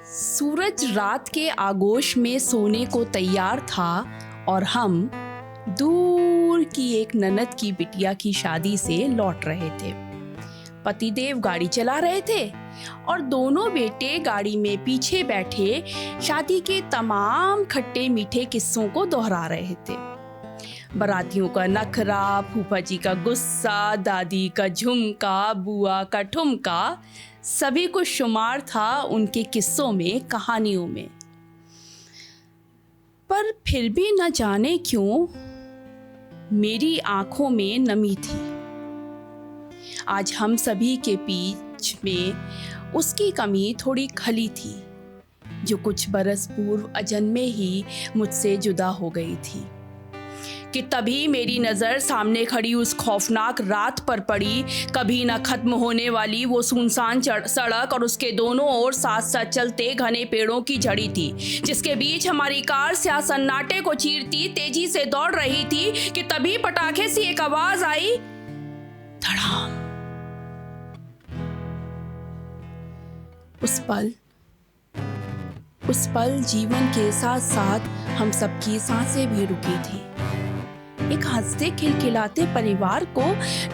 सूरज रात के आगोश में सोने को तैयार था और हम दूर की एक ननद की बिटिया की शादी से लौट रहे थे। पतिदेव गाड़ी चला रहे थे और दोनों बेटे गाड़ी में पीछे बैठे शादी के तमाम खट्टे मीठे किस्सों को दोहरा रहे थे। बारातियों का नखरा, फूफा जी का गुस्सा, दादी का झुमका, बुआ का ठुमका, सभी कुछ शुमार था उनके किस्सों में, कहानियों में। पर फिर भी न जाने क्यों मेरी आंखों में नमी थी। आज हम सभी के बीच में उसकी कमी थोड़ी खली थी, जो कुछ बरस पूर्व अजन्मे ही मुझसे जुदा हो गई थी। कि तभी मेरी नज़र सामने खड़ी उस खौफनाक रात पर पड़ी, कभी न खत्म होने वाली वो सुनसान सड़क और उसके दोनों ओर साथ साथ चलते घने पेड़ों की झड़ी थी, जिसके बीच हमारी कार स्याह सन्नाटे को चीरती तेजी से दौड़ रही थी। कि तभी पटाखे सी एक आवाज आई, धड़ाम। उस पल जीवन के साथ साथ हम सबकी सांसें भी रुकी थी। एक हंसते खिलखिलाते परिवार को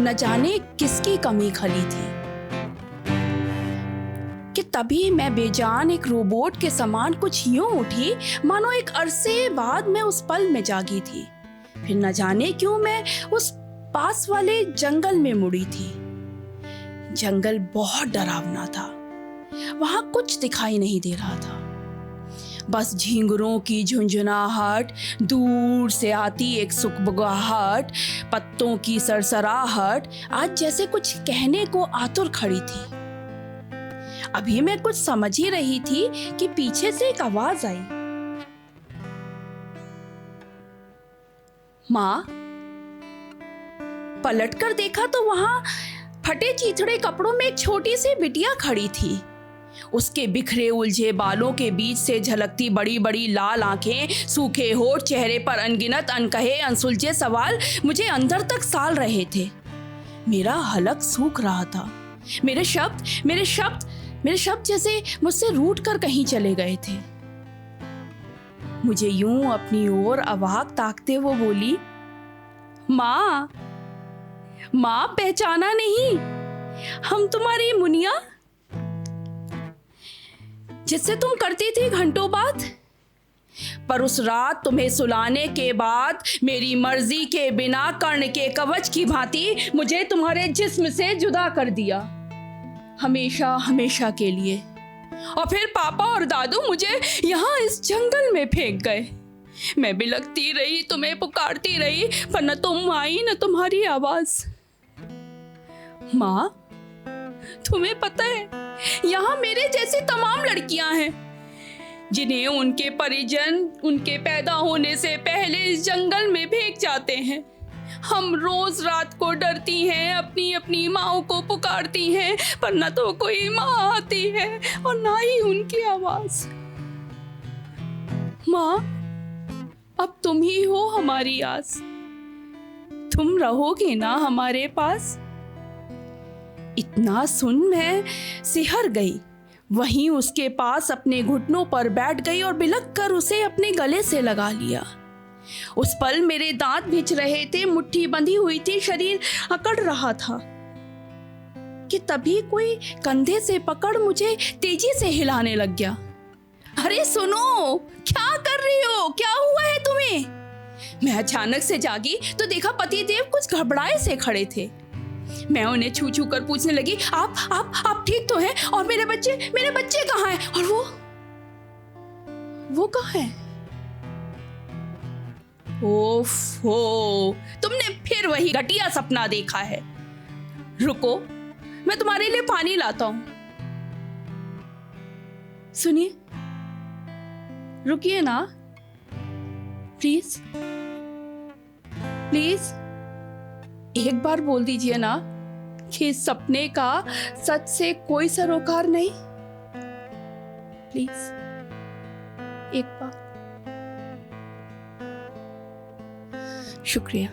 न जाने किसकी कमी खली थी। कि तभी मैं बेजान एक रोबोट के समान कुछ यूं उठी, मानो एक अरसे बाद मैं उस पल में जागी थी। फिर न जाने क्यों मैं उस पास वाले जंगल में मुड़ी थी। जंगल बहुत डरावना था, वहां कुछ दिखाई नहीं दे रहा था, बस झींगुरों की झुंझुनाहट, दूर से आती एक सुखबुगाहट, पत्तों की सरसराहट आज जैसे कुछ कहने को आतुर खड़ी थी। अभी मैं कुछ समझ ही रही थी कि पीछे से एक आवाज आई, माँ। पलटकर देखा तो वहां फटे चीथड़े कपड़ों में एक छोटी सी बिटिया खड़ी थी। उसके बिखरे उलझे बालों के बीच से झलकती बड़ी बड़ी लाल आंखें, सूखे होठ, चेहरे पर अनगिनत अनकहे अनसुलझे सवाल मुझे अंदर तक साल रहे थे। मेरा हलक सूख रहा था। मेरे शब्द जैसे मुझसे रूठ कर कहीं चले गए थे। मुझे यूं अपनी ओर अवाक ताकते वो बोली, माँ, पहचाना नहीं? हम तुम्हारी मुनिया, जिससे तुम करती थी घंटों बात। पर उस रात तुम्हें सुलाने के बाद मेरी मर्जी के बिना कर्ण के कवच की भांति मुझे तुम्हारे जिस्म से जुदा कर दिया, हमेशा हमेशा के लिए। और फिर पापा और दादू मुझे यहाँ इस जंगल में फेंक गए। मैं बिलखती रही, तुम्हें पुकारती रही, पर न तुम आई न तुम्हारी आवाज। माँ, तुम्हें पता है यहाँ मेरे जैसी तमाम लड़कियां हैं, जिन्हें उनके परिजन उनके पैदा होने से पहले इस जंगल में फेंक जाते हैं। हम रोज रात को डरती हैं, अपनी अपनी माँ को पुकारती हैं, पर न तो कोई माँ आती है और ना ही उनकी आवाज। माँ, अब तुम ही हो हमारी आस, तुम रहोगे ना हमारे पास? इतना सुन मैं सिहर गई। वहीं उसके पास अपने घुटनों पर बैठ गई और बिलख कर उसे अपने गले से लगा लिया। उस पल मेरे दांत भिज रहे थे, मुट्ठी बंधी हुई थी, शरीर अकड़ रहा था। कि तभी कोई कंधे से पकड़ मुझे तेजी से हिलाने लग गया। अरे सुनो, क्या कर रही हो? क्या हुआ है तुम्हें? मैं अचानक से जागी तो देखा पतिदेव कुछ घबराए से खड़े थे। मैं उन्हें छू छू कर पूछने लगी, आप ठीक तो हैं? और मेरे बच्चे कहाँ हैं? और वो कहाँ है? ओफो, तुमने फिर वही घटिया सपना देखा है। रुको, मैं तुम्हारे लिए पानी लाता हूं। सुनिए, रुकिए ना, प्लीज एक बार बोल दीजिए ना कि इस सपने का सच से कोई सरोकार नहीं। प्लीज एक बार। शुक्रिया।